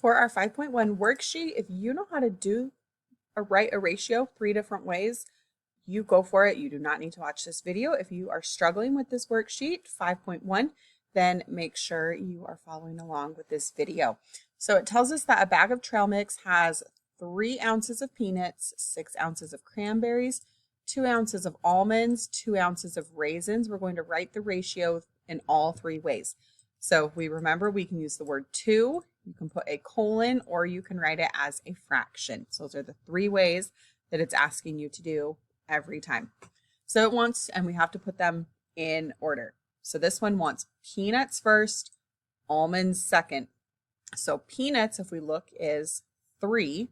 For our 5.1 worksheet, if you know how to write a ratio 3 different ways, you go for it. You do not need to watch this video. If you are struggling with this worksheet 5.1, then make sure you are following along with this video. So it tells us that a bag of trail mix has 3 ounces of peanuts, 6 ounces of cranberries, 2 ounces of almonds, 2 ounces of raisins. We're going to write the ratio in all 3 ways. So if we remember, we can use the word 2, you can put a colon, or you can write it as a fraction. So those are the 3 ways that it's asking you to do every time. So it wants, and we have to put them in order. So this one wants peanuts first, almonds second. So peanuts, if we look, is 3.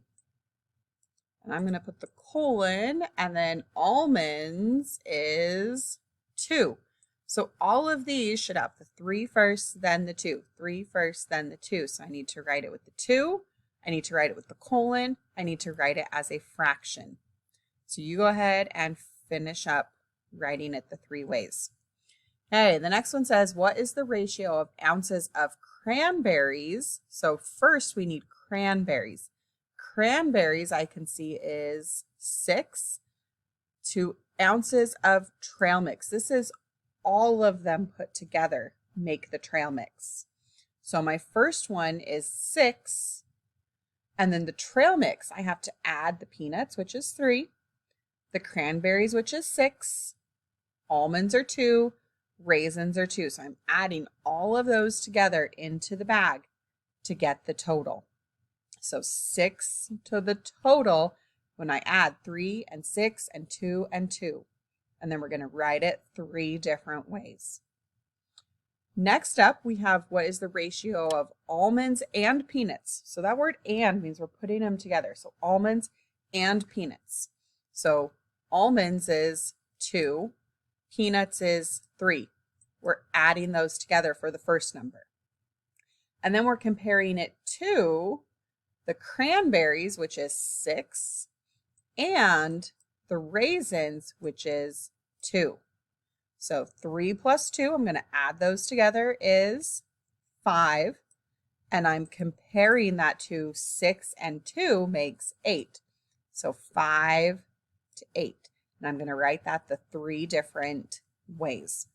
And I'm going to put the colon, and then almonds is 2. So all of these should have the 3 first, then the 2. 3 first, then the 2. So I need to write it with the 2. I need to write it with the colon. I need to write it as a fraction. So you go ahead and finish up writing it the 3 ways. Okay, the next one says, what is the ratio of ounces of cranberries? So first we need cranberries. Cranberries, I can see, is 6 to ounces of trail mix. This is all of them put together make the trail mix. So my first one is 6, and then the trail mix, I have to add the peanuts, which is 3, the cranberries, which is 6, almonds are 2, raisins are 2. So I'm adding all of those together into the bag to get the total. So 6 to the total when I add 3 and 6 and 2 and 2. And then we're going to write it 3 different ways. Next up, we have what is the ratio of almonds and peanuts. So that word "and" means we're putting them together. So almonds and peanuts. So almonds is 2, peanuts is 3. We're adding those together for the first number. And then we're comparing it to the cranberries, which is 6, and the raisins, which is 2. So 3 plus 2, I'm going to add those together, is 5. And I'm comparing that to 6 and 2 makes 8. So 5 to 8. And I'm going to write that the 3 different ways.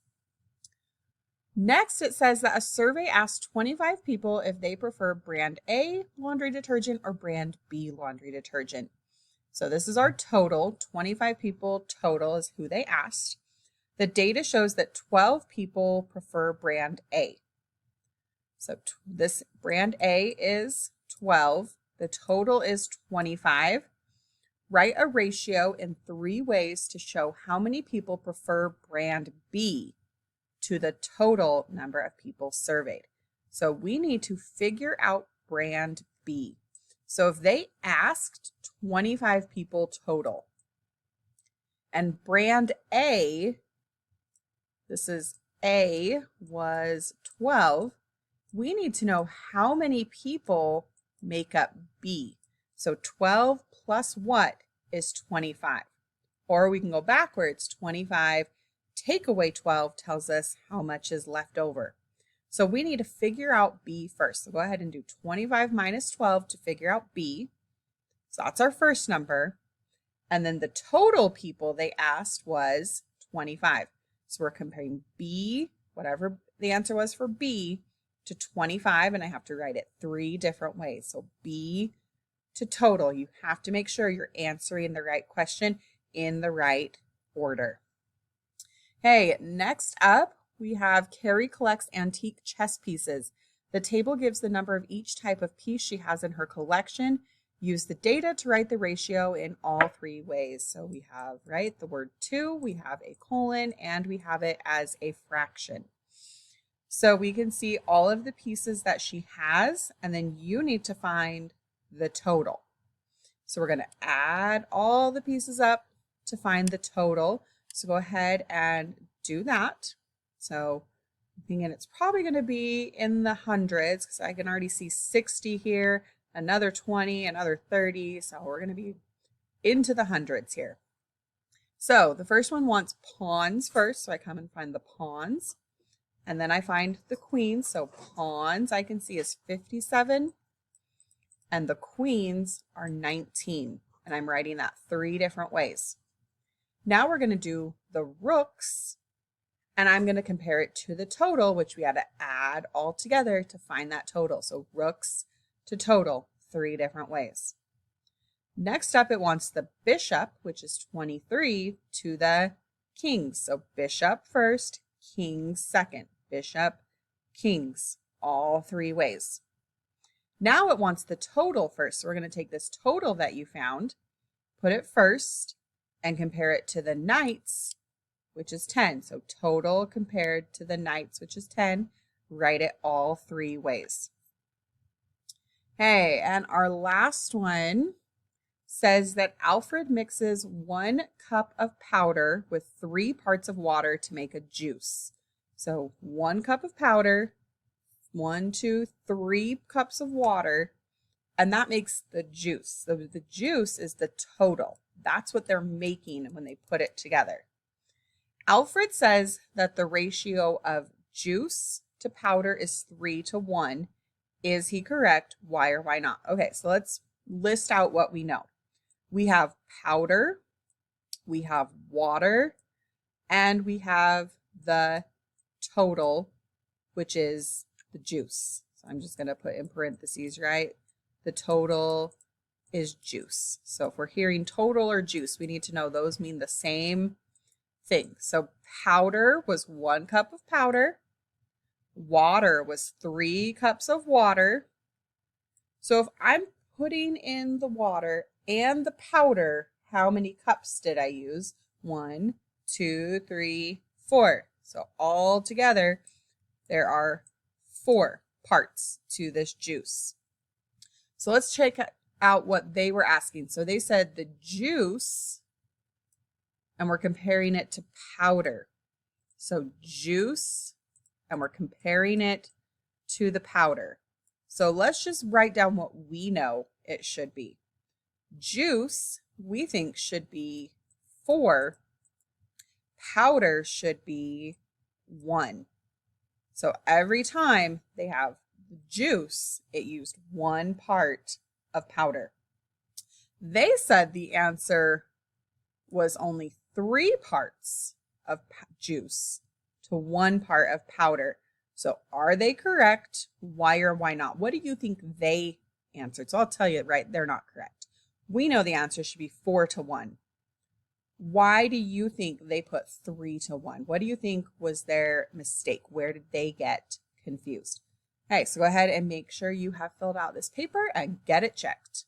Next, it says that a survey asked 25 people if they prefer brand A laundry detergent or brand B laundry detergent. So this is our total. 25 people total is who they asked. The data shows that 12 people prefer brand A. So this brand A is 12. The total is 25. Write a ratio in 3 ways to show how many people prefer brand B to the total number of people surveyed. So we need to figure out brand B. So if they asked 25 people total and brand A, this is A, was 12, we need to know how many people make up B. So 12 plus what is 25? Or we can go backwards. 25 take away 12 tells us how much is left over. So we need to figure out B first. So go ahead and do 25 minus 12 to figure out B. So that's our first number. And then the total people they asked was 25. So we're comparing B, whatever the answer was for B, to 25, and I have to write it 3 different ways. So B to total. You have to make sure you're answering the right question in the right order. Okay, next up, we have Carrie collects antique chess pieces. The table gives the number of each type of piece she has in her collection. Use the data to write the ratio in all 3 ways. So we have, right, the word 2, we have a colon, and we have it as a fraction. So we can see all of the pieces that she has, and then you need to find the total. So we're going to add all the pieces up to find the total. So go ahead and do that. So I'm thinking it's probably going to be in the hundreds because I can already see 60 here, another 20, another 30. So we're going to be into the hundreds here. So the first one wants pawns first. So I come and find the pawns. And then I find the queens. So pawns I can see is 57. and the queens are 19. And I'm writing that 3 different ways. Now we're going to do the rooks, and I'm going to compare it to the total, which we had to add all together to find that total. So rooks to total, 3 different ways. Next up, it wants the bishop, which is 23, to the kings. So bishop first, kings second. Bishop, kings, all 3 ways. Now it wants the total first. So we're going to take this total that you found, put it first, and compare it to the knights, which is 10. So total compared to the knights, which is 10. Write it all 3 ways. Hey, and our last one says that Alfred mixes 1 cup of powder with 3 parts of water to make a juice. So 1 cup of powder, 1, 2, 3 cups of water, and that makes the juice. So the juice is the total. That's what they're making when they put it together. Alfred says that the ratio of juice to powder is 3 to 1. Is he correct? Why or why not? Okay, so let's list out what we know. We have powder, we have water, and we have the total, which is the juice. So I'm just going to put in parentheses, right? The total is juice. So if we're hearing total or juice, we need to know those mean the same thing. So powder was 1 cup of powder. Water was 3 cups of water. So if I'm putting in the water and the powder, how many cups did I use? 1, 2, 3, 4. So all together, there are 4 parts to this juice. So let's check out what they were asking. So they said the juice, and we're comparing it to powder. So juice, and we're comparing it to the powder. So let's just write down what we know it should be. Juice, we think should be 4. Powder should be 1. So every time they have the juice, it used 1 part of powder. They said the answer was only 3 parts of juice to 1 part of powder. So are they correct? Why or why not? What do you think they answered? So I'll tell you, right, they're not correct. We know the answer should be 4 to 1. Why do you think they put 3 to 1? What do you think was their mistake? Where did they get confused? Okay, so go ahead and make sure you have filled out this paper and get it checked.